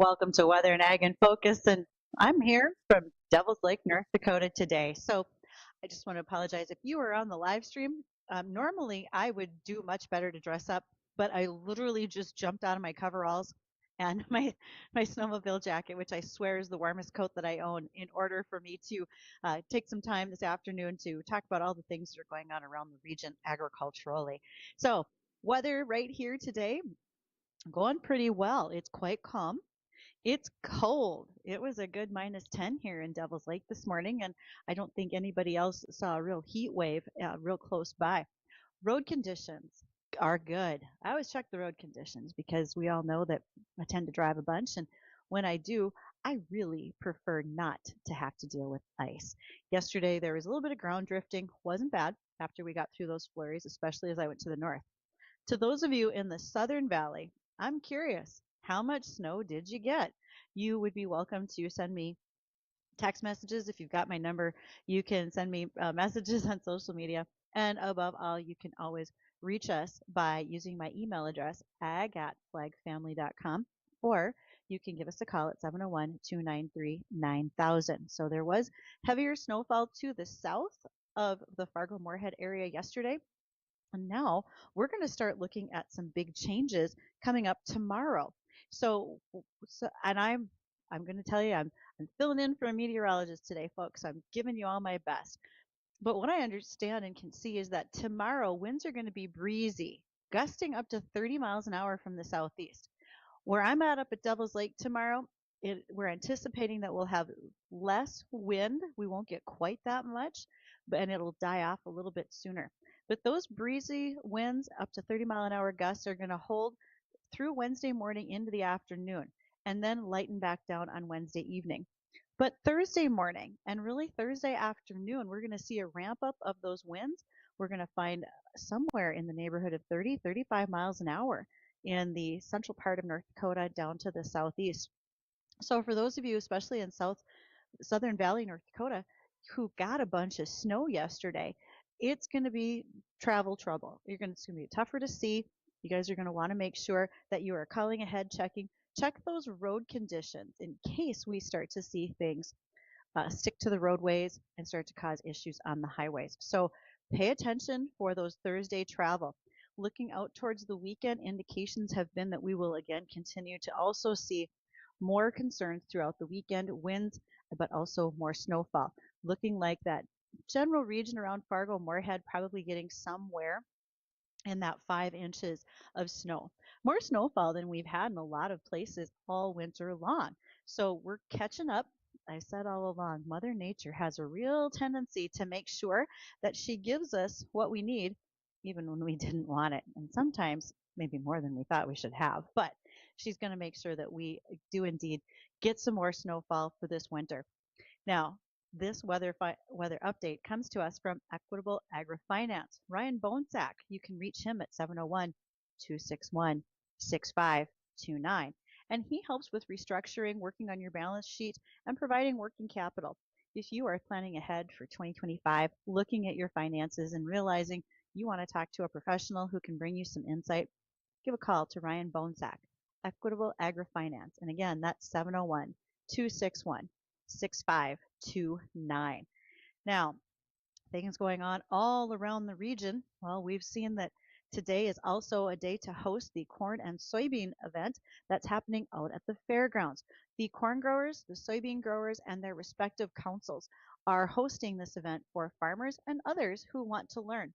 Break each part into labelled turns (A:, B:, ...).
A: Welcome to Weather and Ag in Focus, and I'm here from Devil's Lake, North Dakota today. So I just want to apologize if you were on the live stream. Normally, I would do much better to dress up, but I literally just jumped out of my coveralls and my snowmobile jacket, which I swear is the warmest coat that I own, in order for me to take some time this afternoon to talk about all the things that are going on around the region agriculturally. So weather right here today going pretty well. It's quite calm. It's cold. It was a good -10 here in Devil's Lake this morning, and I don't think anybody else saw a real heat wave real close by. Road conditions are good. I always check the road conditions because we all know that I tend to drive a bunch, and when I do, I really prefer not to have to deal with ice. Yesterday, there was a little bit of ground drifting. Wasn't bad after we got through those flurries, especially as I went to the north. To those of you in the Southern Valley, I'm curious, how much snow did you get? You would be welcome to send me text messages. If you've got my number, you can send me messages on social media. And above all, you can always reach us by using my email address, ag@flagfamily.com, or you can give us a call at 701-293-9000. So there was heavier snowfall to the south of the Fargo-Moorhead area yesterday. And now we're going to start looking at some big changes coming up tomorrow. And I'm going to tell you, I'm filling in for a meteorologist today, folks. I'm giving you all my best. But what I understand and can see is that tomorrow winds are going to be breezy, gusting up to 30 miles an hour from the southeast. Where I'm at up at Devil's Lake tomorrow, we're anticipating that we'll have less wind. We won't get quite that much, and it'll die off a little bit sooner. But those breezy winds up to 30-mile-an-hour gusts are going to hold through Wednesday morning into the afternoon and then lighten back down on Wednesday evening. But Thursday morning and really Thursday afternoon, we're going to see a ramp up of those winds. We're going to find somewhere in the neighborhood of 30, 35 miles an hour in the central part of North Dakota down to the southeast. So for those of you, especially in Southern Valley, North Dakota, who got a bunch of snow yesterday, it's going to be travel trouble. It's going to be tougher to see. You guys are going to want to make sure that you are calling ahead, check those road conditions in case we start to see things stick to the roadways and start to cause issues on the highways. So pay attention for those Thursday travel. Looking out towards the weekend, indications have been that we will again continue to also see more concerns throughout the weekend, winds, but also more snowfall. Looking like that general region around Fargo, Moorhead, probably getting somewhere in that 5 inches of snow. More snowfall than we've had in a lot of places all winter long. So we're catching up. I said all along, Mother Nature has a real tendency to make sure that she gives us what we need, even when we didn't want it. And sometimes maybe more than we thought we should have. But she's going to make sure that we do indeed get some more snowfall for this winter. Now, this weather update comes to us from Equitable Agri-Finance. Ryan Bonsack, you can reach him at 701-261-6529. And he helps with restructuring, working on your balance sheet, and providing working capital. If you are planning ahead for 2025, looking at your finances and realizing you want to talk to a professional who can bring you some insight, give a call to Ryan Bonsack, Equitable Agri-Finance. And again, that's 701-261-6529. Now, things going on all around the region. Well, we've seen that today is also a day to host the corn and soybean event that's happening out at the fairgrounds. The corn growers, the soybean growers, and their respective councils are hosting this event for farmers and others who want to learn.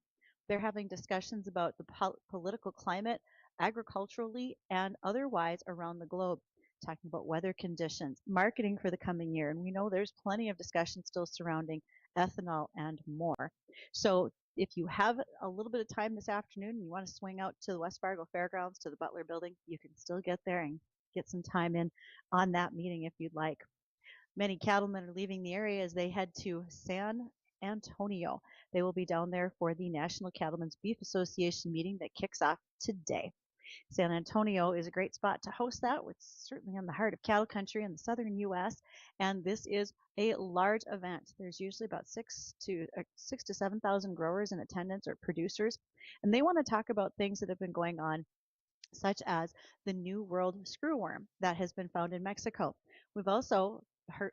A: They're having discussions about the political climate, agriculturally and otherwise around the globe, talking about weather conditions, marketing for the coming year. And we know there's plenty of discussion still surrounding ethanol and more. So if you have a little bit of time this afternoon and you want to swing out to the West Fargo Fairgrounds, to the Butler Building, you can still get there and get some time in on that meeting if you'd like. Many cattlemen are leaving the area as they head to San Antonio. They will be down there for the National Cattlemen's Beef Association meeting that kicks off today. San Antonio is a great spot to host that. It's certainly in the heart of cattle country in the southern U.S., and this is a large event. There's usually about 6,000 to 7,000 growers in attendance or producers, and they want to talk about things that have been going on such as the New World screwworm that has been found in Mexico. We've also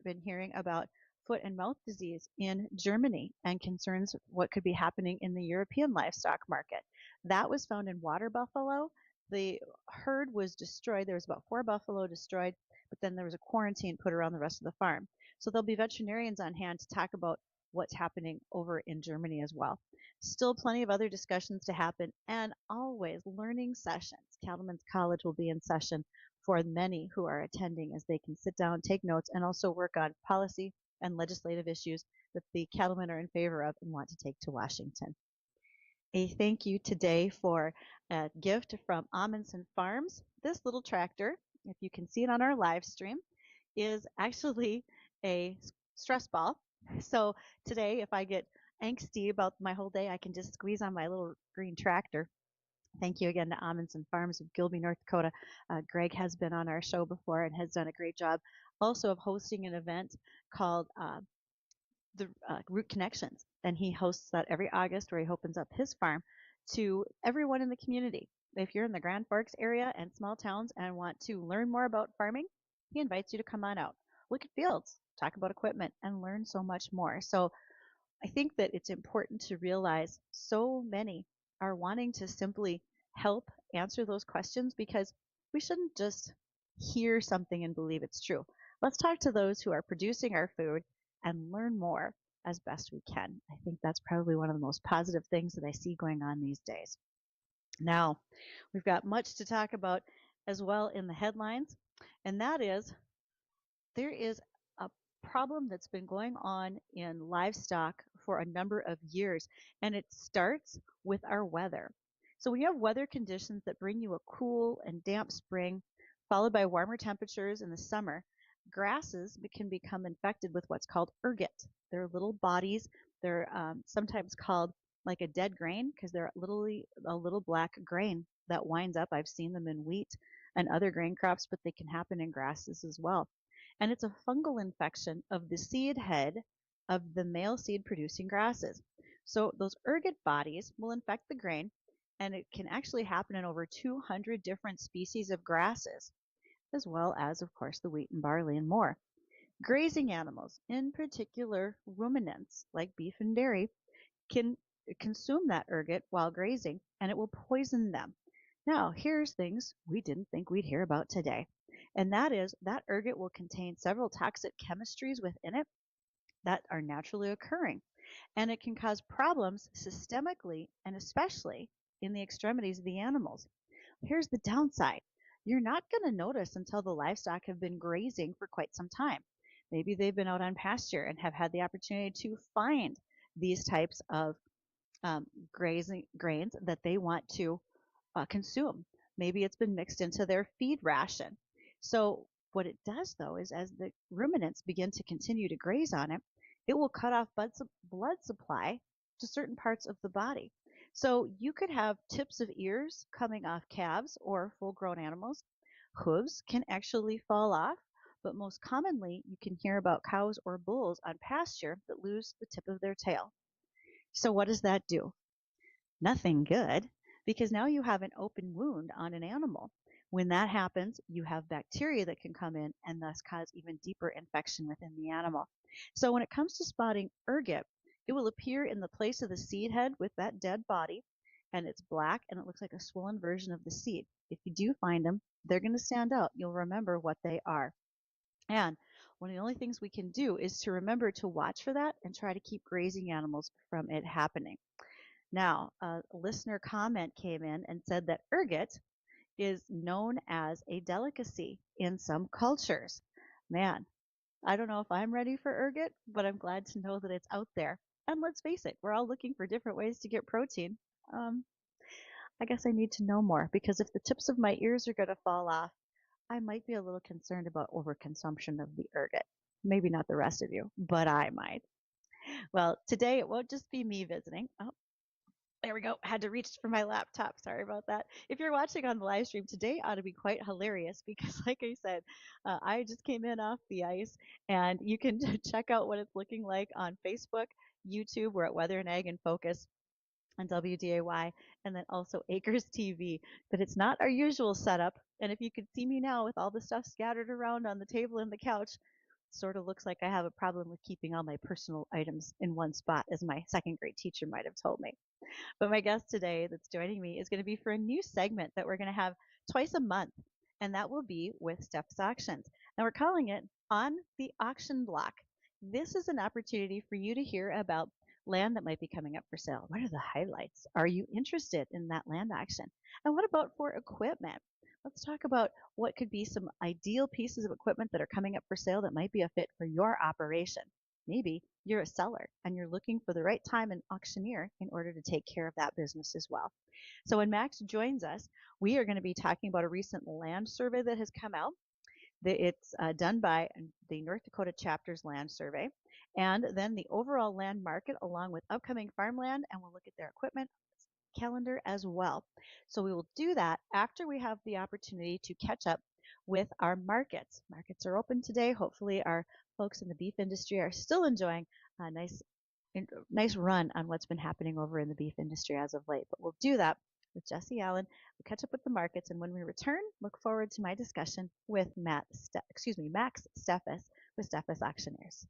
A: been hearing about foot and mouth disease in Germany and concerns what could be happening in the European livestock market. That was found in water buffalo. The herd was destroyed. There was about 4 buffalo destroyed, but then there was a quarantine put around the rest of the farm. So there'll be veterinarians on hand to talk about what's happening over in Germany as well. Still plenty of other discussions to happen, and always learning sessions. Cattlemen's College will be in session for many who are attending as they can sit down, take notes, and also work on policy and legislative issues that the cattlemen are in favor of and want to take to Washington. A thank you today for a gift from Amundsen Farms. This little tractor, if you can see it on our live stream, is actually a stress ball. So today, if I get angsty about my whole day, I can just squeeze on my little green tractor. Thank you again to Amundsen Farms of Gilby, North Dakota. Greg has been on our show before and has done a great job also of hosting an event called the Root Connections. And he hosts that every August where he opens up his farm to everyone in the community. If you're in the Grand Forks area and small towns and want to learn more about farming, he invites you to come on out, look at fields, talk about equipment, and learn so much more. So I think that it's important to realize so many are wanting to simply help answer those questions, because we shouldn't just hear something and believe it's true. Let's talk to those who are producing our food and learn more as best we can. I think that's probably one of the most positive things that I see going on these days. Now, we've got much to talk about as well in the headlines, and that is there is a problem that's been going on in livestock for a number of years, and it starts with our weather. So we have weather conditions that bring you a cool and damp spring, followed by warmer temperatures in the summer. Grasses can become infected with what's called ergot. They're little bodies. They're sometimes called like a dead grain because they're literally a little black grain that winds up. I've seen them in wheat and other grain crops, but they can happen in grasses as well. And it's a fungal infection of the seed head of the male seed producing grasses. So those ergot bodies will infect the grain, and it can actually happen in over 200 different species of grasses, as well as, of course, the wheat and barley and more. Grazing animals, in particular ruminants like beef and dairy, can consume that ergot while grazing, and it will poison them. Now, here's things we didn't think we'd hear about today, and that is that ergot will contain several toxic chemistries within it that are naturally occurring, and it can cause problems systemically and especially in the extremities of the animals. Here's the downside. You're not going to notice until the livestock have been grazing for quite some time. Maybe they've been out on pasture and have had the opportunity to find these types of grazing grains that they want to consume. Maybe it's been mixed into their feed ration. So what it does though is as the ruminants begin to continue to graze on it, it will cut off blood supply to certain parts of the body. So you could have tips of ears coming off calves or full-grown animals. Hooves can actually fall off, but most commonly you can hear about cows or bulls on pasture that lose the tip of their tail. So what does that do? Nothing good, because now you have an open wound on an animal. When that happens, you have bacteria that can come in and thus cause even deeper infection within the animal. So when it comes to spotting ergot, it will appear in the place of the seed head with that dead body, and it's black and it looks like a swollen version of the seed. If you do find them, they're going to stand out. You'll remember what they are. And one of the only things we can do is to remember to watch for that and try to keep grazing animals from it happening. Now, a listener comment came in and said that ergot is known as a delicacy in some cultures. Man, I don't know if I'm ready for ergot, but I'm glad to know that it's out there. And let's face it, we're all looking for different ways to get protein. I guess I need to know more, because if the tips of my ears are going to fall off, I might be a little concerned about overconsumption of the ergot. Maybe not the rest of you, but I might. Well, today it won't just be me visiting. Oh, there we go. Had to reach for my laptop. Sorry about that. If you're watching on the live stream, today ought to be quite hilarious because, like I said, I just came in off the ice, and you can check out what it's looking like on Facebook, YouTube. We're at Weather and Ag in Focus. on WDAY, and then also Acres TV. But it's not our usual setup. And if you could see me now with all the stuff scattered around on the table and the couch, sort of looks like I have a problem with keeping all my personal items in one spot, as my second grade teacher might have told me. But my guest today that's joining me is going to be for a new segment that we're going to have twice a month, and that will be with Steffes Auctions. And we're calling it On the Auction Block. This is an opportunity for you to hear about land that might be coming up for sale. What are the highlights? Are you interested in that land auction? And what about for equipment? Let's talk about what could be some ideal pieces of equipment that are coming up for sale that might be a fit for your operation. Maybe you're a seller and you're looking for the right time and auctioneer in order to take care of that business as well. So when Max joins us, we are going to be talking about a recent land survey that has come out. It's done by the North Dakota Chapter's Land Survey, and then the overall land market along with upcoming farmland, and we'll look at their equipment calendar as well. So we will do that after we have the opportunity to catch up with our markets. Markets are open today. Hopefully our folks in the beef industry are still enjoying a nice run on what's been happening over in the beef industry as of late. But we'll do that with Jesse Allen. We'll catch up with the markets, and when we return, look forward to my discussion with Max Steffes with Steffes Auctioneers.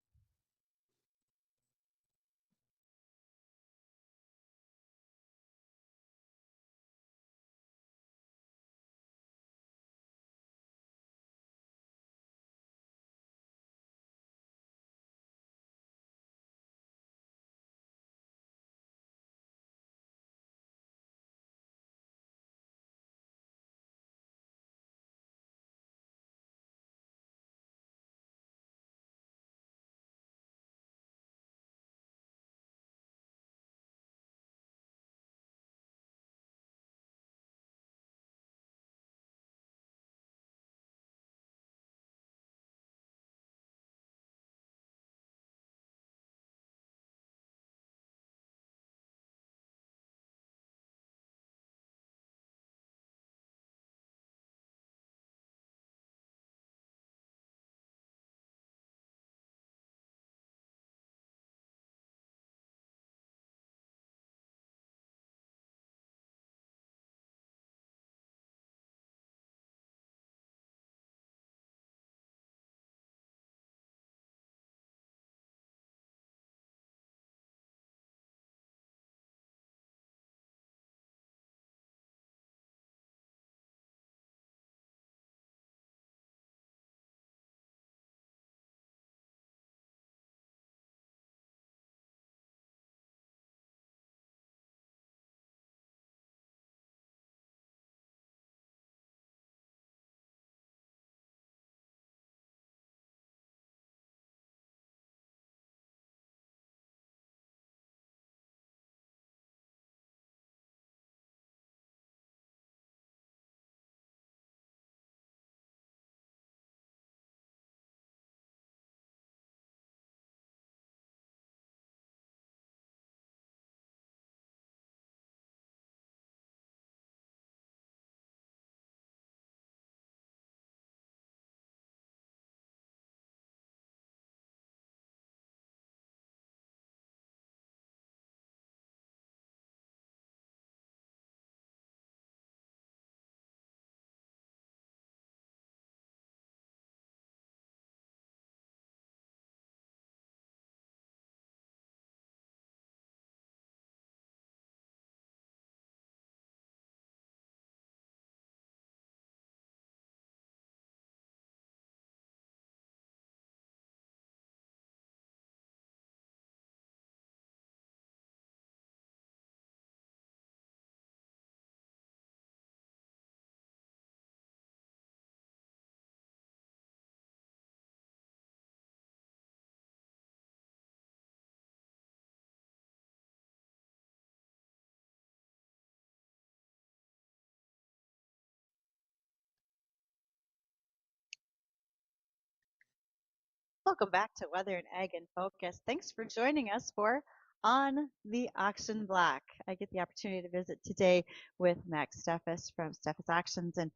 A: Welcome back to Weather and Ag in Focus. Thanks for joining us for On the Auction Block. I get the opportunity to visit today with Max Steffes from Steffes Auctions. And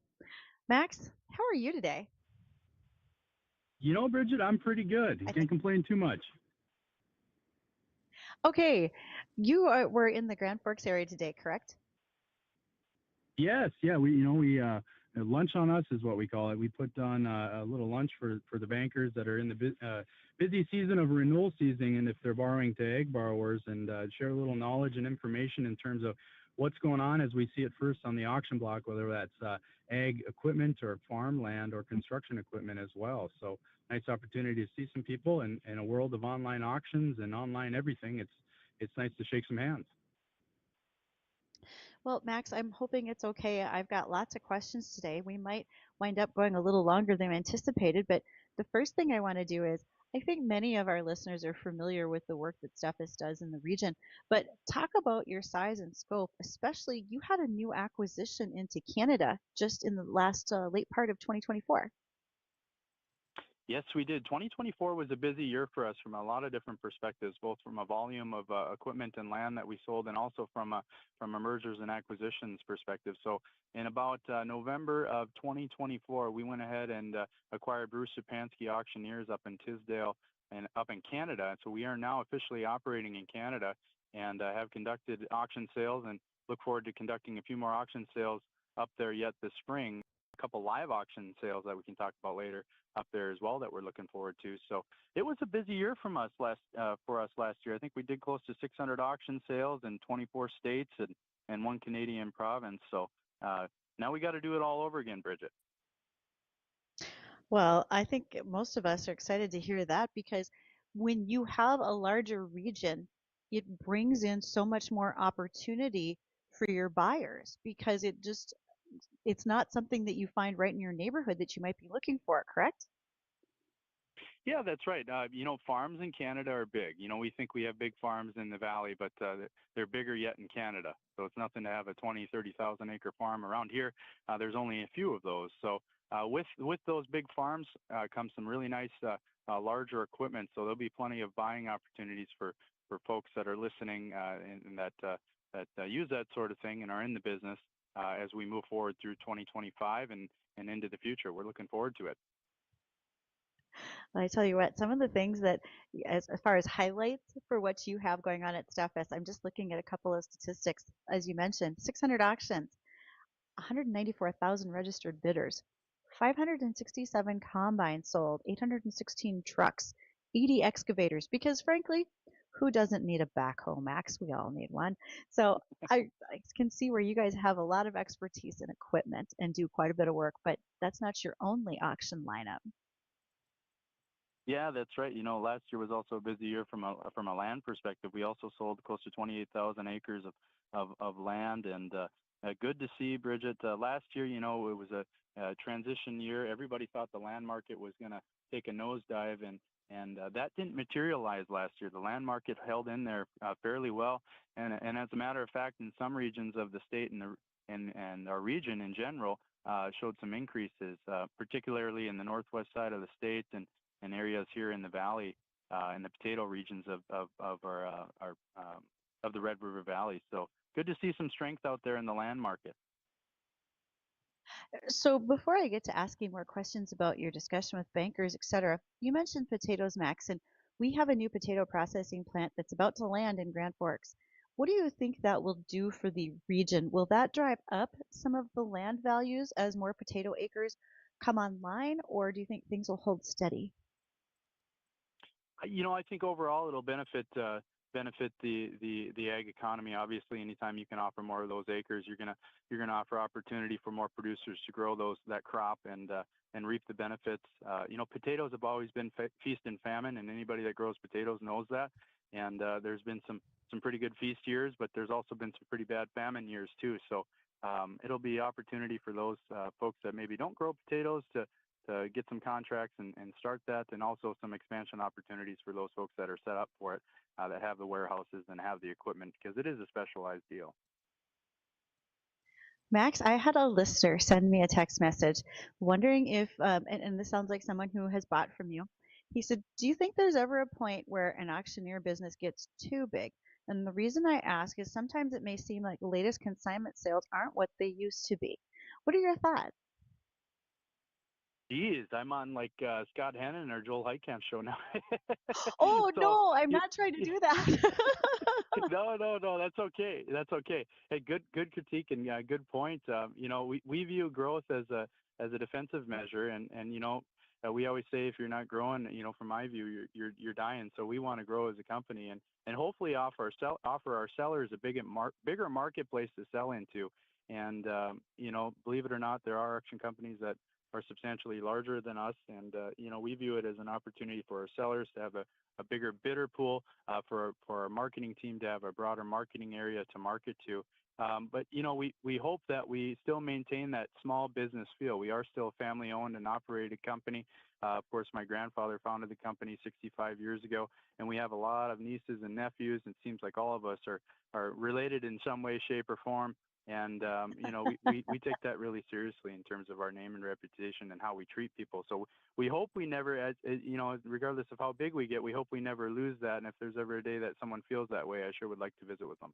A: Max, how are you today?
B: You know, Bridgette, I'm pretty good. You can't complain too much.
A: Okay, were in the Grand Forks area today, correct?
B: Yes, yeah, we lunch on us is what we call it. We put on a little lunch for the bankers that are in the busy season of renewal season, and if they're borrowing to ag borrowers, and share a little knowledge and information in terms of what's going on as we see it first on the auction block, whether that's ag equipment or farmland or construction equipment as well. So nice opportunity to see some people in a world of online auctions and online everything. It's nice to shake some hands.
A: Well, Max, I'm hoping it's okay. I've got lots of questions today. We might wind up going a little longer than anticipated, but the first thing I want to do is I think many of our listeners are familiar with the work that Steffes does in the region, but talk about your size and scope, especially you had a new acquisition into Canada just in the last late part of 2024.
B: Yes, we did. 2024 was a busy year for us from a lot of different perspectives, both from a volume of equipment and land that we sold, and also from a mergers and acquisitions perspective. So, in about November of 2024, we went ahead and acquired Bruce Supansky Auctioneers up in Tisdale and up in Canada. So we are now officially operating in Canada and have conducted auction sales, and look forward to conducting a few more auction sales up there yet this spring. A couple live auction sales that we can talk about later up there as well that we're looking forward to. So it was a busy year for us last year. I think we did close to 600 auction sales in 24 states and one Canadian province. So now we got to do it all over again, Bridget.
A: Well, I think most of us are excited to hear that because when you have a larger region, it brings in so much more opportunity for your buyers because it's not something that you find right in your neighborhood that you might be looking for, correct?
B: Yeah, that's right. Farms in Canada are big. We think we have big farms in the valley, but they're bigger yet in Canada. So it's nothing to have a 20, 30,000 acre farm around here. There's only a few of those. So with those big farms comes some really nice larger equipment. So there'll be plenty of buying opportunities for folks that are listening and that use that sort of thing and are in the business as we move forward through 2025 and into the future. We're looking forward to it.
A: I tell you what, some of the things that, as far as highlights for what you have going on at StaffS, I'm just looking at a couple of statistics. As you mentioned, 600 auctions, 194,000 registered bidders, 567 combines sold, 816 trucks, 80 excavators, because frankly, who doesn't need a backhoe, Max? We all need one. So I can see where you guys have a lot of expertise in equipment and do quite a bit of work, but that's not your only auction lineup.
B: Yeah, that's right. Last year was also a busy year from a land perspective. We also sold close to 28,000 acres of land, and good to see, Bridget. Last year, it was a transition year. Everybody thought the land market was going to take a nosedive, and that didn't materialize last year. The land market held in there fairly well, and as a matter of fact, in some regions of the state and our region in general, showed some increases, particularly in the northwest side of the state and areas here in the valley, in the potato regions of the Red River Valley. So good to see some strength out there in the land market.
A: So before I get to asking more questions about your discussion with bankers, et cetera, you mentioned potatoes, Max, and we have a new potato processing plant that's about to land in Grand Forks. What do you think that will do for the region? Will that drive up some of the land values as more potato acres come online, or do you think things will hold steady?
B: I think overall it'll benefit the ag economy. Obviously, anytime you can offer more of those acres, you're gonna offer opportunity for more producers to grow that crop and reap the benefits. Potatoes have always been feast and famine, and anybody that grows potatoes knows that. And there's been some pretty good feast years, but there's also been some pretty bad famine years too. So it'll be opportunity for those folks that maybe don't grow potatoes to get some contracts and start that, and also some expansion opportunities for those folks that are set up for it, that have the warehouses and have the equipment, because it is a specialized deal.
A: Max, I had a listener send me a text message wondering if, and this sounds like someone who has bought from you. He said, do you think there's ever a point where an auctioneer business gets too big? And the reason I ask is sometimes it may seem like the latest consignment sales aren't what they used to be. What are your thoughts?
B: Geez, I'm on like Scott Hannon or Joel Heitkamp show now.
A: Oh,
B: So
A: no, I'm
B: you,
A: not trying to do that.
B: no, no, no. That's okay. That's okay. Hey, good critique and good point. We view growth as a defensive measure, and we always say if you're not growing, from my view, you're dying. So we want to grow as a company and hopefully offer our sellers a bigger marketplace to sell into. And believe it or not, there are auction companies that are substantially larger than us, and we view it as an opportunity for our sellers to have a bigger bidder pool, for our marketing team to have a broader marketing area to market to. But we hope that we still maintain that small business feel. We are still a family owned and operated company. Of course, my grandfather founded the company 65 years ago, and we have a lot of nieces and nephews. And it seems like all of us are related in some way, shape, or form. And we take that really seriously in terms of our name and reputation and how we treat people. So we hope we never, regardless of how big we get, we hope we never lose that. And if there's ever a day that someone feels that way, I sure would like to visit with them.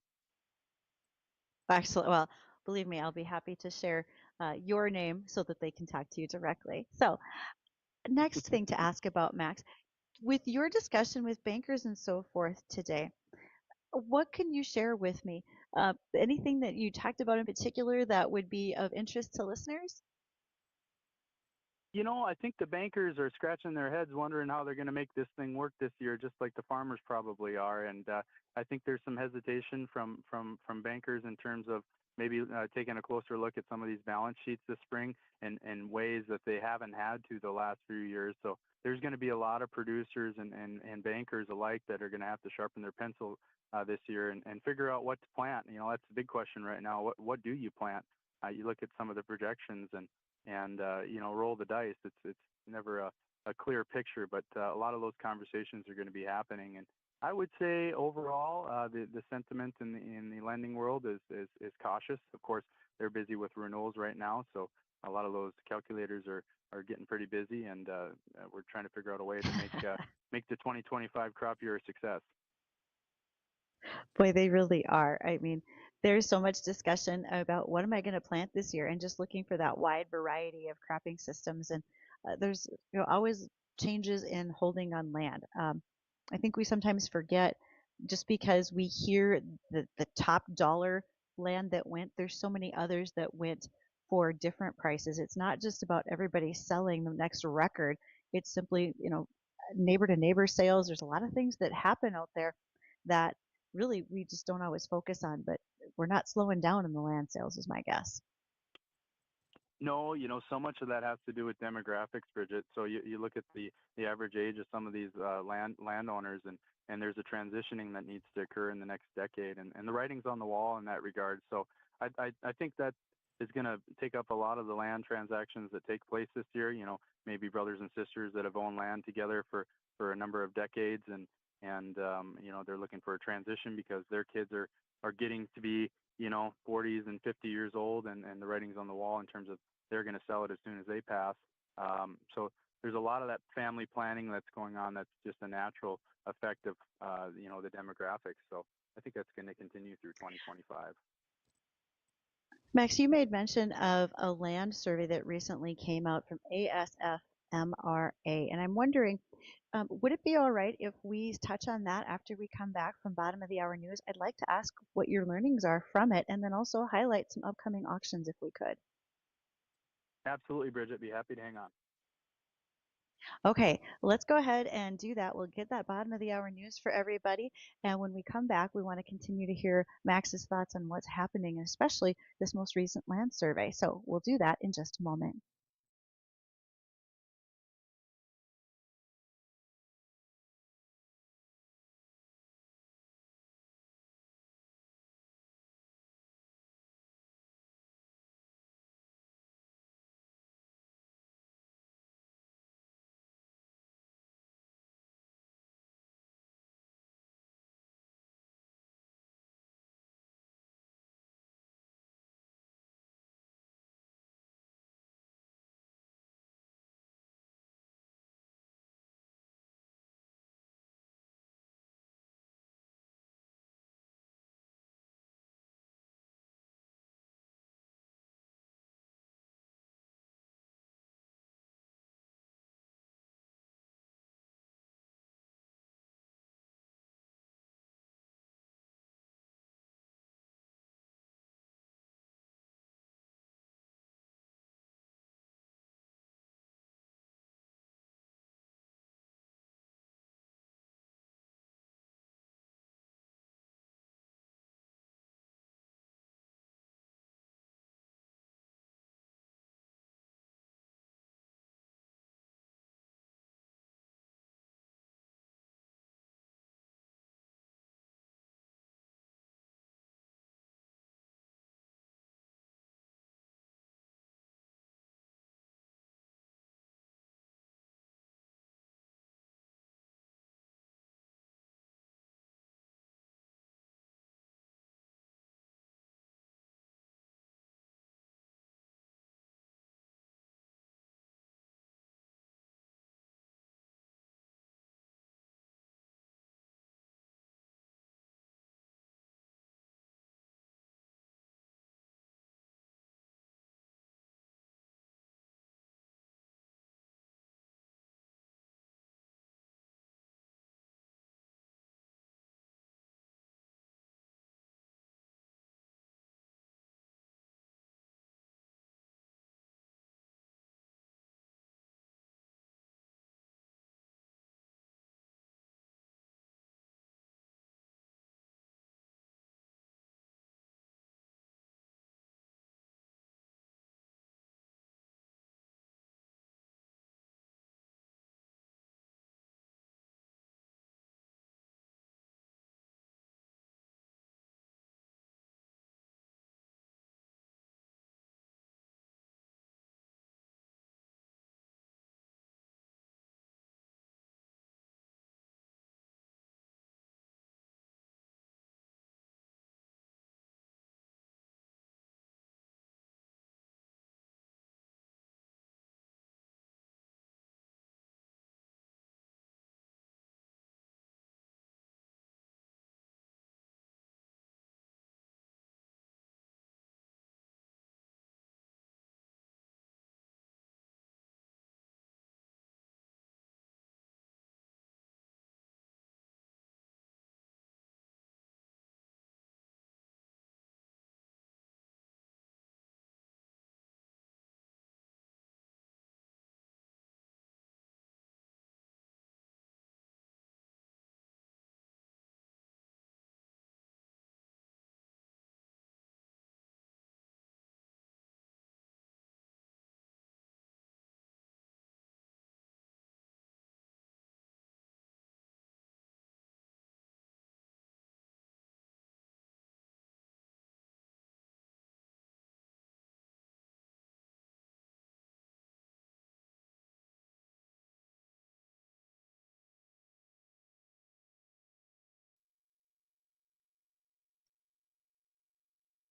A: Excellent. Well, believe me, I'll be happy to share your name so that they can talk to you directly. So, next thing to ask about, Max, with your discussion with bankers and so forth today, what can you share with me? Anything that you talked about in particular that would be of interest to listeners?
B: I think the bankers are scratching their heads wondering how they're going to make this thing work this year, just like the farmers probably are. And I think there's some hesitation from bankers in terms of maybe taking a closer look at some of these balance sheets this spring and ways that they haven't had to the last few years. So there's going to be a lot of producers and bankers alike that are going to have to sharpen their pencil this year and figure out what to plant. That's the big question right now. What do you plant? You look at some of the projections and roll the dice. It's never a clear picture, but a lot of those conversations are going to be happening. And I would say overall, the sentiment in the lending world is cautious. Of course, they're busy with renewals right now, so a lot of those calculators are getting pretty busy, and we're trying to figure out a way to make the 2025 crop year a success.
A: Boy, they really are. I mean, there's so much discussion about what am I going to plant this year, and just looking for that wide variety of cropping systems. And there's always changes in holding on land. I think we sometimes forget just because we hear the top dollar land that went, there's so many others that went for different prices. It's not just about everybody selling the next record. It's simply, neighbor to neighbor sales. There's a lot of things that happen out there that really we just don't always focus on, but we're not slowing down in the land sales is my guess.
B: No, so much of that has to do with demographics, Bridgette. So you look at the average age of some of these landowners, and there's a transitioning that needs to occur in the next decade, and the writing's on the wall in that regard. So I think that is going to take up a lot of the land transactions that take place this year. Maybe brothers and sisters that have owned land together for a number of decades, and they're looking for a transition because their kids are getting to be 40s and 50 years old, and the writing's on the wall in terms of they're going to sell it as soon as they pass. So there's a lot of that family planning that's going on. That's just a natural effect of the demographics. So I think that's going to continue through 2025.
A: Max, you made mention of a land survey that recently came out from ASFMRA, and I'm wondering, would it be all right if we touch on that after we come back from bottom of the hour news? I'd like to ask what your learnings are from it, and then also highlight some upcoming auctions if we could.
B: Absolutely, Bridgette. Be happy to hang on.
A: Okay, let's go ahead and do that. We'll get that bottom of the hour news for everybody. And when we come back, we want to continue to hear Max's thoughts on what's happening, especially this most recent land survey. So we'll do that in just a moment.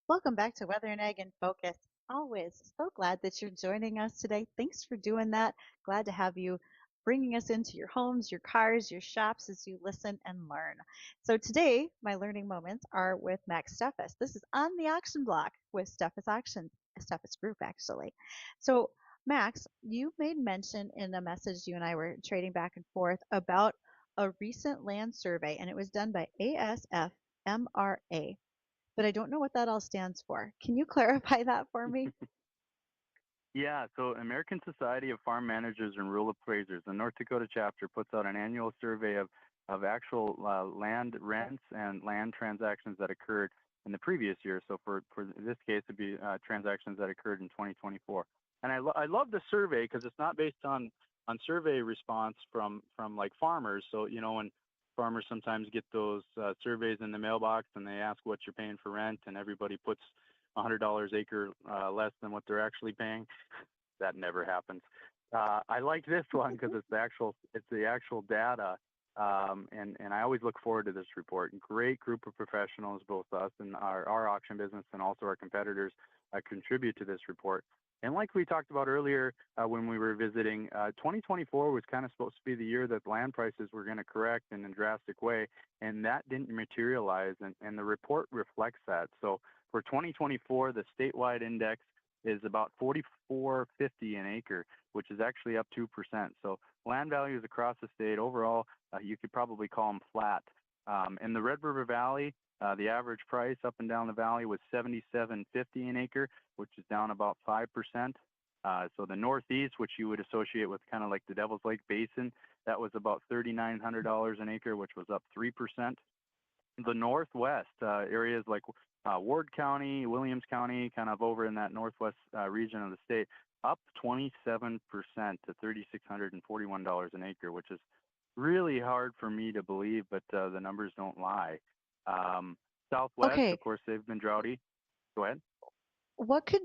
A: Welcome back to Weather and Ag in Focus. Always so glad that you're joining us today. Thanks for doing that. Glad to have you bringing us into your homes, your cars, your shops as you listen and learn. So today, my learning moments are with Max Steffes. This is on the auction block with Steffes Group, actually. So, Max, you made mention in a message you and I were trading back and forth about a recent land survey, and it was done by ASFMRA, but I don't know what that all stands for. Can you clarify that for me?
B: Yeah, so American Society of Farm Managers and Rural Appraisers, the North Dakota chapter, puts out an annual survey of actual land rents and land transactions that occurred in the previous year. So for this case, it'd be transactions that occurred in 2024. And I love the survey because it's not based on survey response from like farmers. So when farmers sometimes get those surveys in the mailbox and they ask what you're paying for rent, and everybody puts $100 acre less than what they're actually paying. That never happens. I like this one because it's the actual data, and I always look forward to this report. Great group of professionals, both us and our auction business, and also our competitors, contribute to this report. And like we talked about earlier when we were visiting, 2024 was kind of supposed to be the year that land prices were going to correct in a drastic way, and that didn't materialize, and the report reflects that. So for 2024, the statewide index is about 44.50 an acre, which is actually up 2%. So land values across the state overall, you could probably call them flat. In the Red River Valley, the average price up and down the valley was 77.50 an acre, which is down about 5%. So the Northeast, which you would associate with kind of like the Devil's Lake Basin, that was about $3,900 an acre, which was up 3%. The Northwest, areas like Ward County, Williams County, kind of over in that northwest region of the state, up 27% to $3,641 an acre, which is really hard for me to believe, but the numbers don't lie. Southwest,
A: Okay,
B: of course, they've been droughty. Go ahead.
A: what could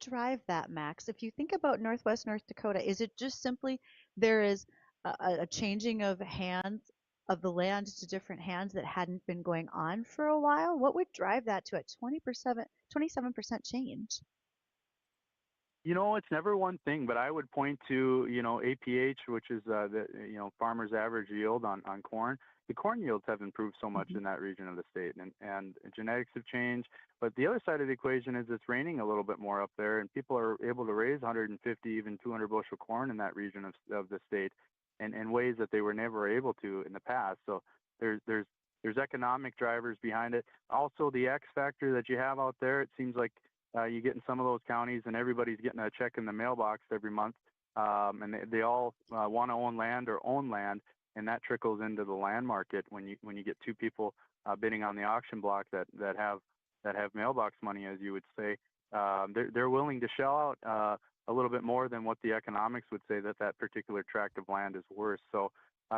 A: drive that, Max? If you think about Northwest North Dakota, is it just simply there is a changing of hands of the land to different hands that hadn't been going on for a while? What would drive that to a 27% change?
B: It's never one thing, but I would point to, APH, which is the, farmer's average yield on corn. The corn yields have improved so much
A: Mhm.
B: in that region of the state, and genetics have changed. But the other side of the equation is it's raining a little bit more up there, and people are able to raise 150, even 200 bushel corn in that region of the state, in ways that they were never able to in the past. So there's economic drivers behind it. Also, the X factor that you have out there, it seems like you get in some of those counties, and everybody's getting a check in the mailbox every month, and they all want to own land or own land, and that trickles into the land market when you get two people bidding on the auction block that have mailbox money, as you would say. They're willing to shell out a little bit more than what the economics would say that particular tract of land is worth. So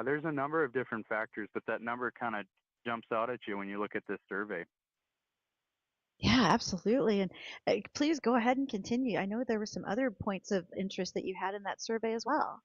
B: there's a number of different factors, but that number kind of jumps out at you when you look at this survey.
A: Yeah, absolutely. And please go ahead and continue. I know there were some other points of interest that you had in that survey as well.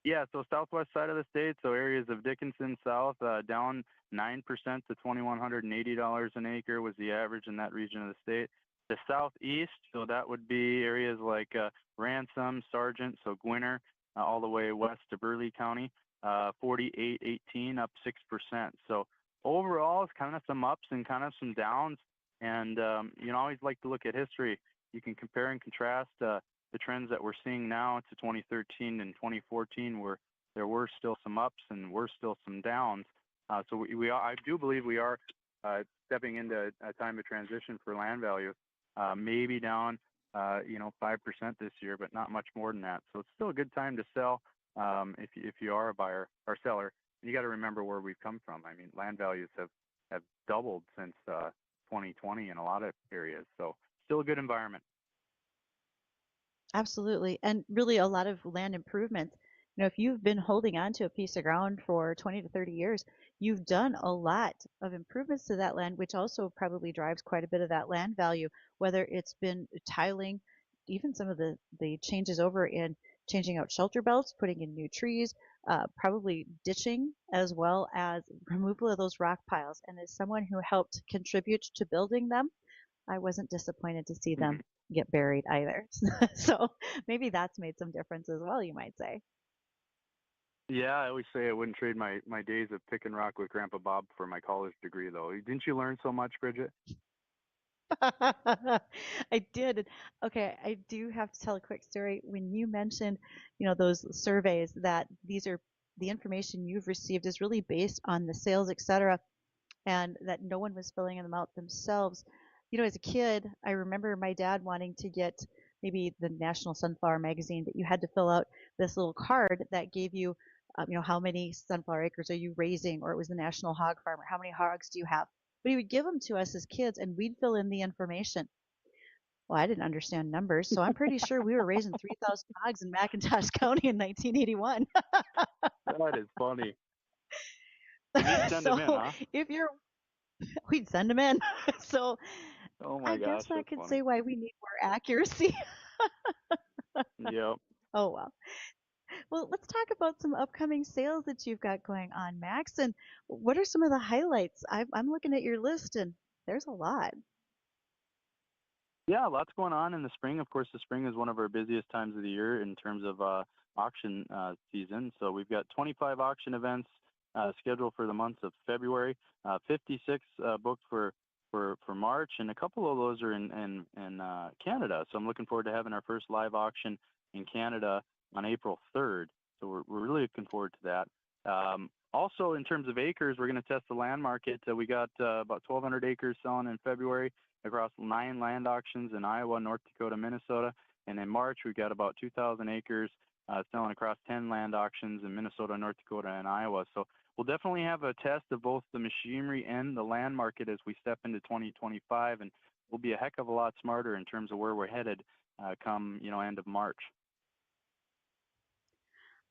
B: Yeah, so southwest side of the state, so areas of Dickinson South, down 9% to $2,180 an acre was the average in that region of the state. The southeast, so that would be areas like Ransom, Sargent, so Gwinner, all the way west to Burleigh County, 48.18, up 6%. So overall, it's kind of some ups and kind of some downs. And I always like to look at history. You can compare and contrast the trends that we're seeing now to 2013 and 2014, where there were still some ups and were still some downs. So I do believe we are stepping into a time of transition for land value, maybe down, 5% this year, but not much more than that. So it's still a good time to sell if you are a buyer or seller. You got to remember where we've come from. I mean, land values have doubled since 2020 in a lot of areas. So still a good environment.
A: Absolutely. And really a lot of land improvements. If you've been holding on to a piece of ground for 20 to 30 years, you've done a lot of improvements to that land, which also probably drives quite a bit of that land value, whether it's been tiling, even some of the changes over in changing out shelter belts, putting in new trees, probably ditching as well as removal of those rock piles. And as someone who helped contribute to building them, I wasn't disappointed to see them get buried either. So maybe that's made some difference as well, you might say.
B: Yeah, I always say I wouldn't trade my days of picking rock with Grandpa Bob for my college degree, though. Didn't you learn so much, Bridgette?
A: I did. Okay, I do have to tell a quick story. When you mentioned, those surveys that these are the information you've received is really based on the sales, et cetera, and that no one was filling them out themselves. As a kid, I remember my dad wanting to get maybe the National Sunflower magazine, but you had to fill out this little card that gave you, how many sunflower acres are you raising, or it was the National Hog Farmer, how many hogs do you have? But he would give them to us as kids, and we'd fill in the information. Well, I didn't understand numbers, so I'm pretty sure we were raising 3,000 hogs in McIntosh County in 1981.
B: That is funny. And you'd send them in,
A: So
B: huh?
A: if you're, we'd send them in. So
B: Oh
A: I
B: my
A: guess
B: gosh,
A: that
B: that's
A: could
B: funny.
A: say why we need more accuracy.
B: Yep.
A: Oh, well. Well, let's talk about some upcoming sales that you've got going on, Max. And what are some of the highlights? I'm looking at your list, and there's a lot.
B: Yeah, lots going on in the spring. Of course, the spring is one of our busiest times of the year in terms of auction season. So we've got 25 auction events scheduled for the months of February, 56 booked for March, and a couple of those are in Canada. So I'm looking forward to having our first live auction in Canada on April 3rd. So we're really looking forward to that. Also, in terms of acres, we're going to test the land market. We got about 1,200 acres selling in February across 9 land auctions in Iowa, North Dakota, Minnesota. And in March, we've got about 2,000 acres selling across 10 land auctions in Minnesota, North Dakota, and Iowa. So we'll definitely have a test of both the machinery and the land market as we step into 2025, and we'll be a heck of a lot smarter in terms of where we're headed come end of March.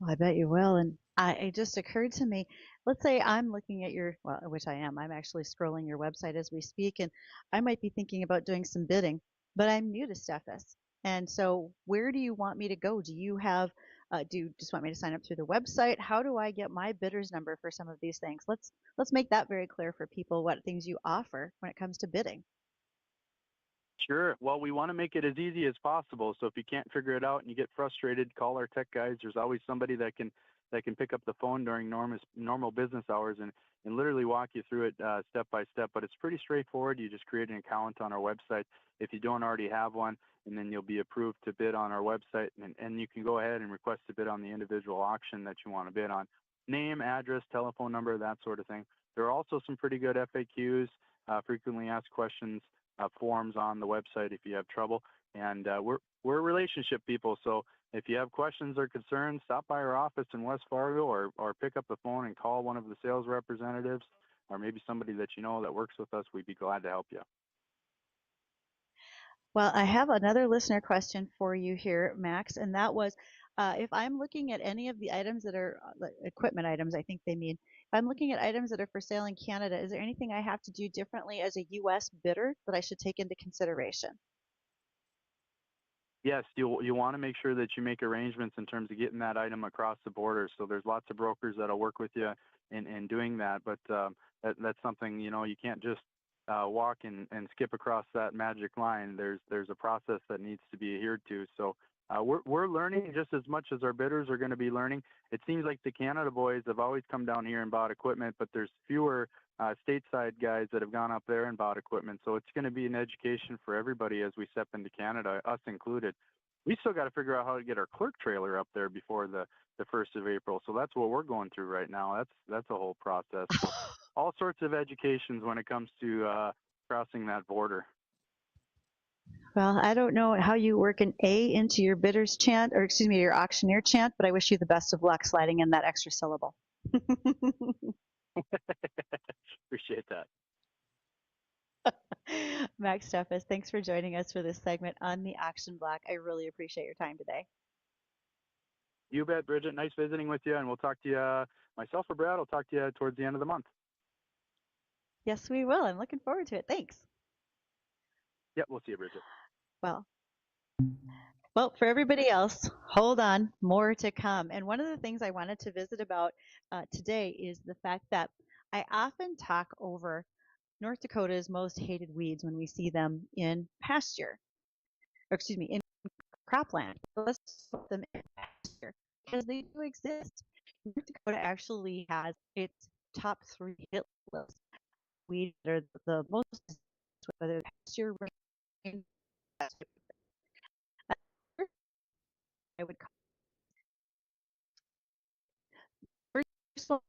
A: Well, I bet you will. And it just occurred to me, let's say I'm looking at your, well, which I am, I'm actually scrolling your website as we speak, and I might be thinking about doing some bidding, but I'm new to Steffes. And so where do you want me to go? Do you have, do you just want me to sign up through the website? How do I get my bidder's number for some of these things? Let's make that very clear for people what things you offer when it comes to bidding.
B: Sure. Well, we want to make it as easy as possible. So if you can't figure it out and you get frustrated, call our tech guys. There's always somebody that can pick up the phone during normal business hours and literally walk you through it step by step. But it's pretty straightforward. You just create an account on our website if you don't already have one, and then you'll be approved to bid on our website. And you can go ahead and request to bid on the individual auction that you want to bid on. Name, address, telephone number, that sort of thing. There are also some pretty good FAQs, frequently asked questions forms on the website if you have trouble. And we're relationship people, so if you have questions or concerns, stop by our office in West Fargo or pick up the phone and call one of the sales representatives or maybe somebody that you know that works with us. We'd be glad to help you.
A: Well, I have another listener question for you here, Max, and that was if I'm looking at any of the items that are like equipment items, I think they mean, if I'm looking at items that are for sale in Canada, is there anything I have to do differently as a U.S. bidder that I should take into consideration?
B: Yes, you want to make sure that you make arrangements in terms of getting that item across the border. So there's lots of brokers that'll work with you in doing that. But that's something you can't just walk and skip across that magic line. There's a process that needs to be adhered to. So we're learning just as much as our bidders are going to be learning. It seems like the Canada boys have always come down here and bought equipment, but there's fewer stateside guys that have gone up there and bought equipment. So it's going to be an education for everybody as we step into Canada, us included. We still got to figure out how to get our clerk trailer up there before the 1st of April. So that's what we're going through right now. That's a whole process. So all sorts of educations when it comes to crossing that border.
A: Well, I don't know how you work an A into your bidder's chant, or excuse me, your auctioneer chant, but I wish you the best of luck sliding in that extra syllable.
B: Appreciate that.
A: Max Steffes, thanks for joining us for this segment on the auction block. I really appreciate your time today.
B: You bet, Bridgette. Nice visiting with you, and we'll talk to you, myself or Brad, will talk to you towards the end of the month.
A: Yes, we will. I'm looking forward to it. Thanks.
B: Yep, we'll see you, Bridgette.
A: Well, Well, for everybody else, hold on, more to come. And one of the things I wanted to visit about today is the fact that I often talk over North Dakota's most hated weeds when we see them in pasture, or excuse me, in cropland. So let's put them in pasture because they do exist. North Dakota actually has its top 3 hit list. Weeds that are the most, whether pasture, rain, I would call first of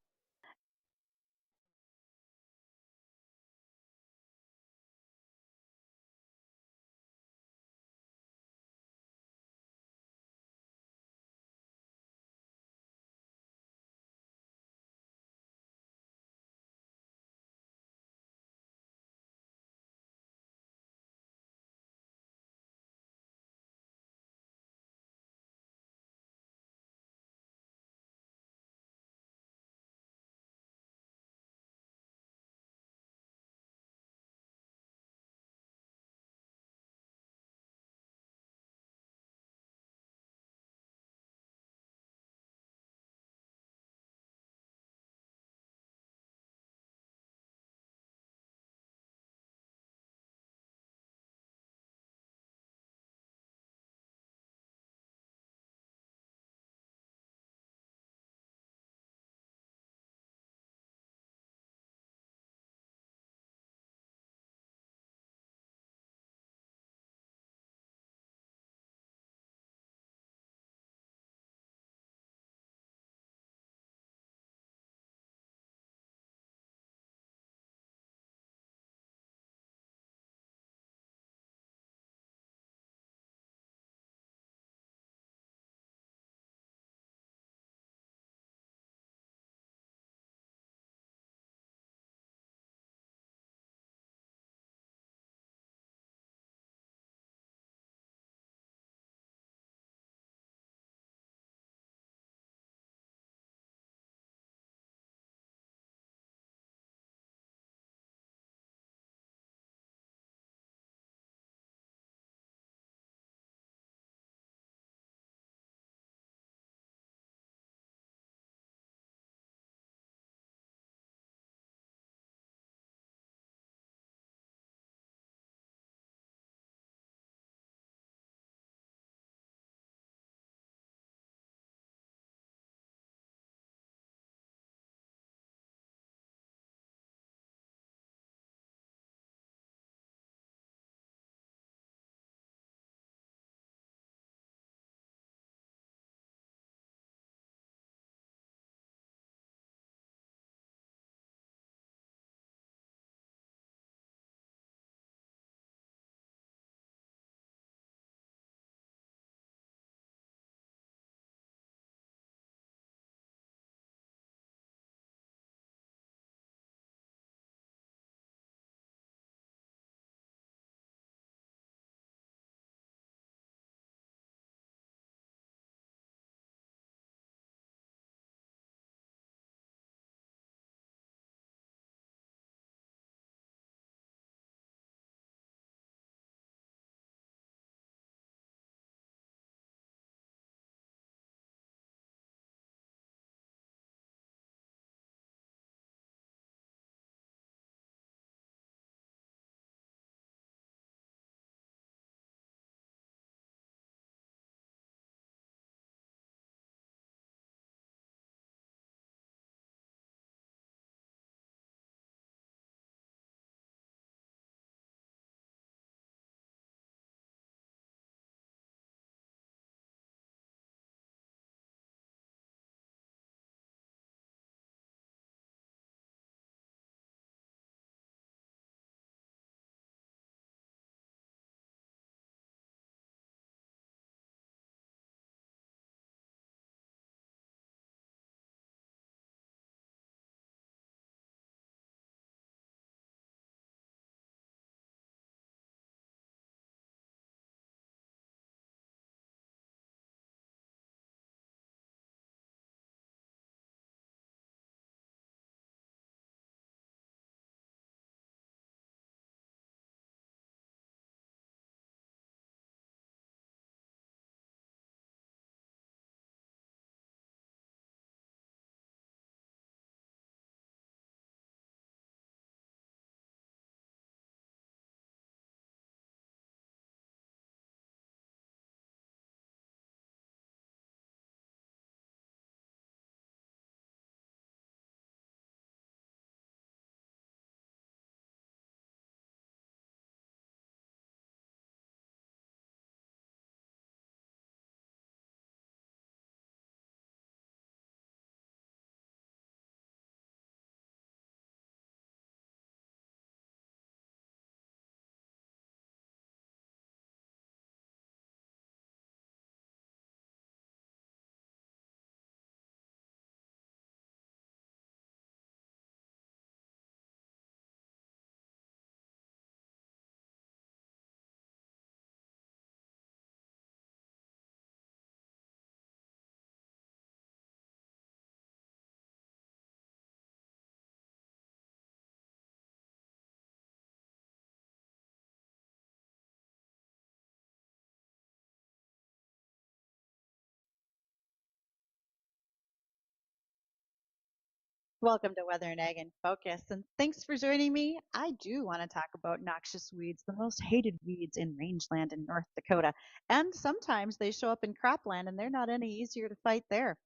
A: Welcome to Weather and Ag in Focus, and thanks for joining me. I do want to talk about noxious weeds, the most hated weeds in rangeland in North Dakota. And sometimes they show up in cropland, and they're not any easier to fight there.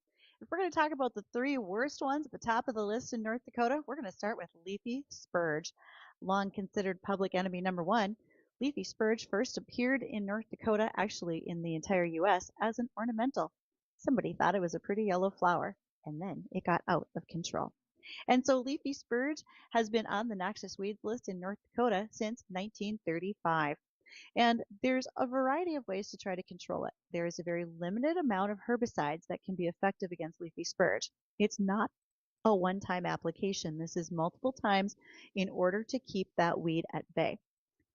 A: If we're going to talk about the three worst ones at the top of the list in North Dakota, we're going to start with leafy spurge. Long considered public enemy number one, leafy spurge first appeared in North Dakota, actually in the entire U.S., as an ornamental. Somebody thought it was a pretty yellow flower, and then it got out of control. And so leafy spurge has been on the noxious weeds list in North Dakota since 1935. And there's a variety of ways to try to control it. There is a very limited amount of herbicides that can be effective against leafy spurge. It's not a one-time application. This is multiple times in order to keep that weed at bay.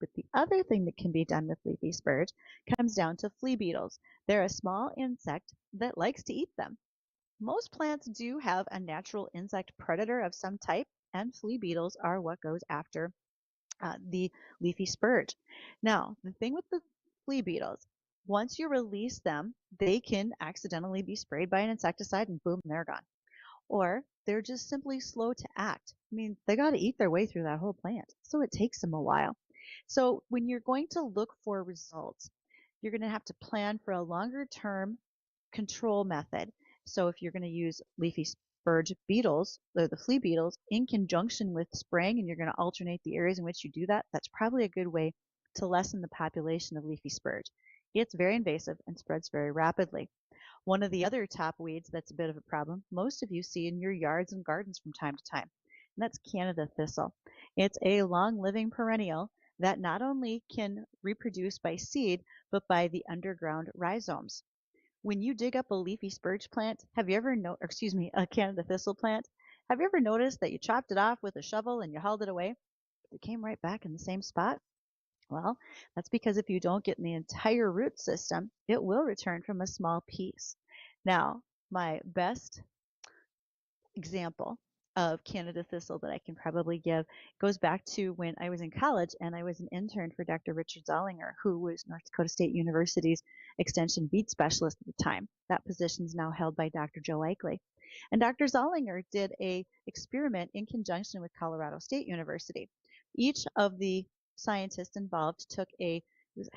A: But the other thing that can be done with leafy spurge comes down to flea beetles. They're a small insect that likes to eat them. Most plants do have a natural insect predator of some type, and flea beetles are what goes after the leafy spurge. Now, the thing with the flea beetles, once you release them, they can accidentally be sprayed by an insecticide and boom, they're gone. Or they're just simply slow to act. I mean, they got to eat their way through that whole plant, so it takes them a while. So when you're going to look for results, you're going to have to plan for a longer term control method. So if you're going to use leafy spurge beetles, the flea beetles, in conjunction with spraying, and you're going to alternate the areas in which you do that, that's probably a good way to lessen the population of leafy spurge. It's very invasive and spreads very rapidly. One of the other top weeds that's a bit of a problem, most of you see in your yards and gardens from time to time, and that's Canada thistle. It's a long-living perennial that not only can reproduce by seed, but by the underground rhizomes. When you dig up a leafy spurge plant, have you ever a Canada thistle plant, have you ever noticed that you chopped it off with a shovel and you hauled it away? It came right back in the same spot? Well, that's because if you don't get in the entire root system, it will return from a small piece. Now, my best example of Canada thistle that I can probably give goes back to when I was in college and I was an intern for Dr. Richard Zollinger, who was North Dakota State University's extension beet specialist at the time. That position is now held by Dr. Joe Eichele. And Dr. Zollinger did a experiment in conjunction with Colorado State University. Each of the scientists involved took I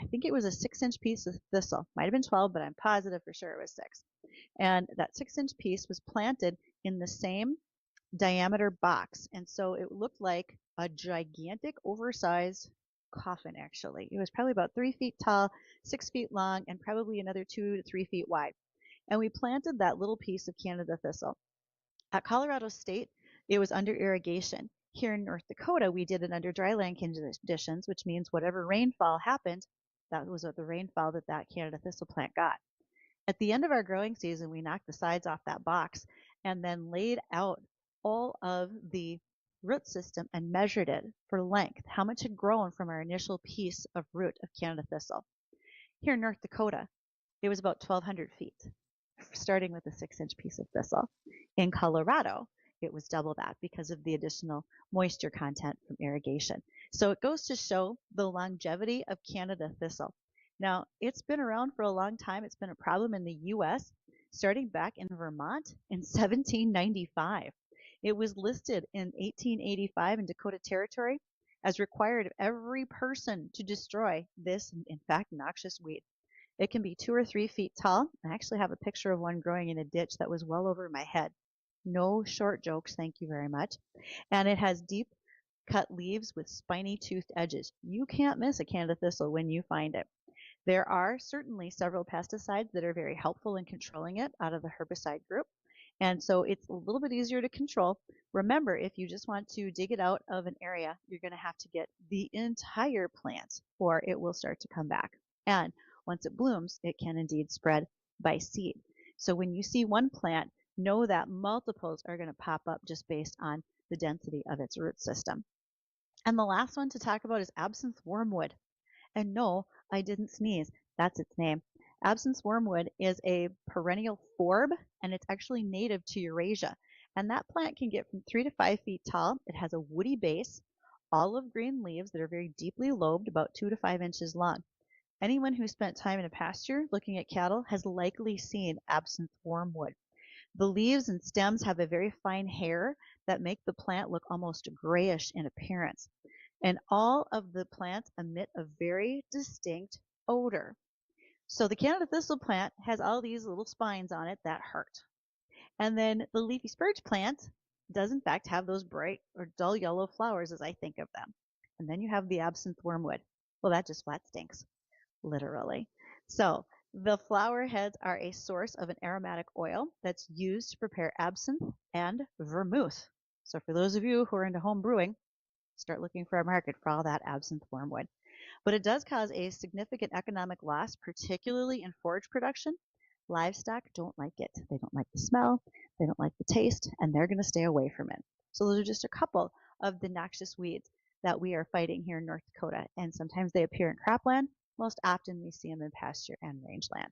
A: think it was a 6-inch piece of thistle. Might have been 12, but I'm positive for sure it was 6. And that 6-inch piece was planted in the same diameter box. And so it looked like a gigantic, oversized coffin, actually. It was probably about 3 feet tall, 6 feet long, and probably another 2 to 3 feet wide. And we planted that little piece of Canada thistle. At Colorado State, it was under irrigation. Here in North Dakota, we did it under dryland conditions, which means whatever rainfall happened, that was the rainfall that Canada thistle plant got. At the end of our growing season, we knocked the sides off that box and then laid out all of the root system and measured it for length, how much had grown from our initial piece of root of Canada thistle. Here in North Dakota, it was about 1,200 feet, starting with a 6-inch piece of thistle. In Colorado, it was double that because of the additional moisture content from irrigation. So it goes to show the longevity of Canada thistle. Now, it's been around for a long time. It's been a problem in the U.S. starting back in Vermont in 1795. It was listed in 1885 in Dakota Territory as required of every person to destroy this, in fact, noxious weed. It can be 2 or 3 feet tall. I actually have a picture of one growing in a ditch that was well over my head. No short jokes, thank you very much. And it has deep cut leaves with spiny toothed edges. You can't miss a Canada thistle when you find it. There are certainly several pesticides that are very helpful in controlling it out of the herbicide group. And so it's a little bit easier to control. Remember, if you just want to dig it out of an area, you're going to have to get the entire plant or it will start to come back. And once it blooms, it can indeed spread by seed. So when you see one plant, know that multiples are going to pop up just based on the density of its root system. And the last one to talk about is absinthe wormwood. And no, I didn't sneeze. That's its name. Absinthe wormwood is a perennial forb, and it's actually native to Eurasia. And that plant can get from 3 to 5 feet tall. It has a woody base, olive green leaves that are very deeply lobed, about 2 to 5 inches long. Anyone who spent time in a pasture looking at cattle has likely seen absinthe wormwood. The leaves and stems have a very fine hair that make the plant look almost grayish in appearance. And all of the plants emit a very distinct odor. So the Canada thistle plant has all these little spines on it that hurt. And then the leafy spurge plant does in fact have those bright or dull yellow flowers as I think of them. And then you have the absinthe wormwood. Well, that just flat stinks, literally. So the flower heads are a source of an aromatic oil that's used to prepare absinthe and vermouth. So for those of you who are into home brewing, start looking for a market for all that absinthe wormwood. But it does cause a significant economic loss, particularly in forage production. Livestock don't like it. They don't like the smell, they don't like the taste, and they're going to stay away from it. So those are just a couple of the noxious weeds that we are fighting here in North Dakota. And sometimes they appear in cropland. Most often we see them in pasture and rangeland.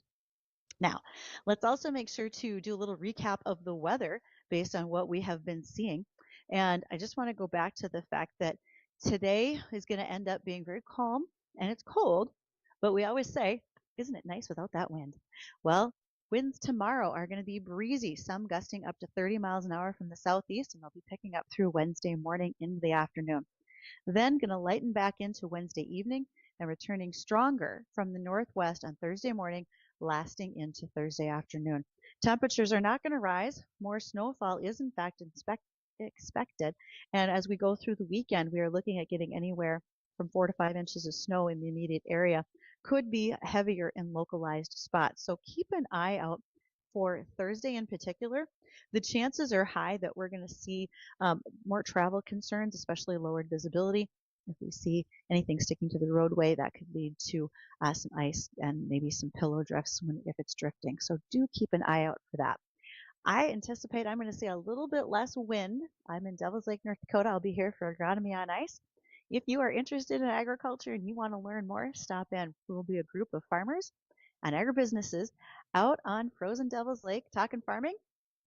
A: Now, let's also make sure to do a little recap of the weather based on what we have been seeing. And I just want to go back to the fact that today is going to end up being very calm and it's cold, but we always say, isn't it nice without that wind? Well, winds tomorrow are going to be breezy, some gusting up to 30 miles an hour from the southeast, and they'll be picking up through Wednesday morning into the afternoon. Then going to lighten back into Wednesday evening and returning stronger from the northwest on Thursday morning, lasting into Thursday afternoon. Temperatures are not going to rise. More snowfall is in fact expected. And as we go through the weekend, we are looking at getting anywhere from 4 to 5 inches of snow in the immediate area. Could be heavier in localized spots. So keep an eye out for Thursday in particular. The chances are high that we're going to see more travel concerns, especially lowered visibility. If we see anything sticking to the roadway, that could lead to some ice and maybe some pillow drifts if it's drifting. So do keep an eye out for that. I anticipate I'm going to see a little bit less wind. I'm in Devils Lake, North Dakota. I'll be here for Agronomy on Ice. If you are interested in agriculture and you want to learn more, stop in. We will be a group of farmers and agribusinesses out on frozen Devils Lake talking farming,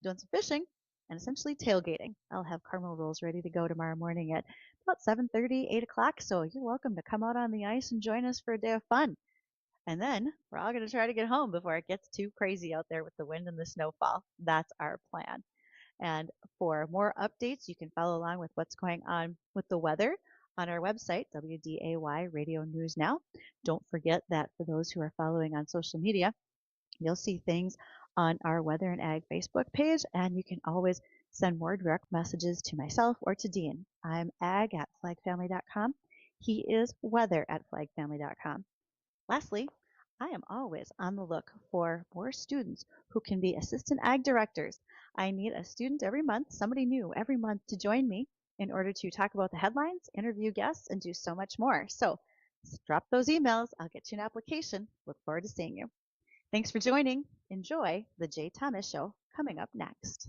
A: doing some fishing, and essentially tailgating. I'll have caramel rolls ready to go tomorrow morning at about 7:30, 8 o'clock. So you're welcome to come out on the ice and join us for a day of fun. And then we're all going to try to get home before it gets too crazy out there with the wind and the snowfall. That's our plan. And for more updates, you can follow along with what's going on with the weather on our website, WDAY Radio News Now. Don't forget that for those who are following on social media, you'll see things on our Weather and Ag Facebook page, and you can always send more direct messages to myself or to Dean. I'm ag@flagfamily.com. He is weather@flagfamily.com. Lastly, I am always on the look for more students who can be assistant ag directors. I need a student every month, somebody new every month to join me in order to talk about the headlines, interview guests, and do so much more. So drop those emails. I'll get you an application. Look forward to seeing you. Thanks for joining. Enjoy the Jay Thomas Show coming up next.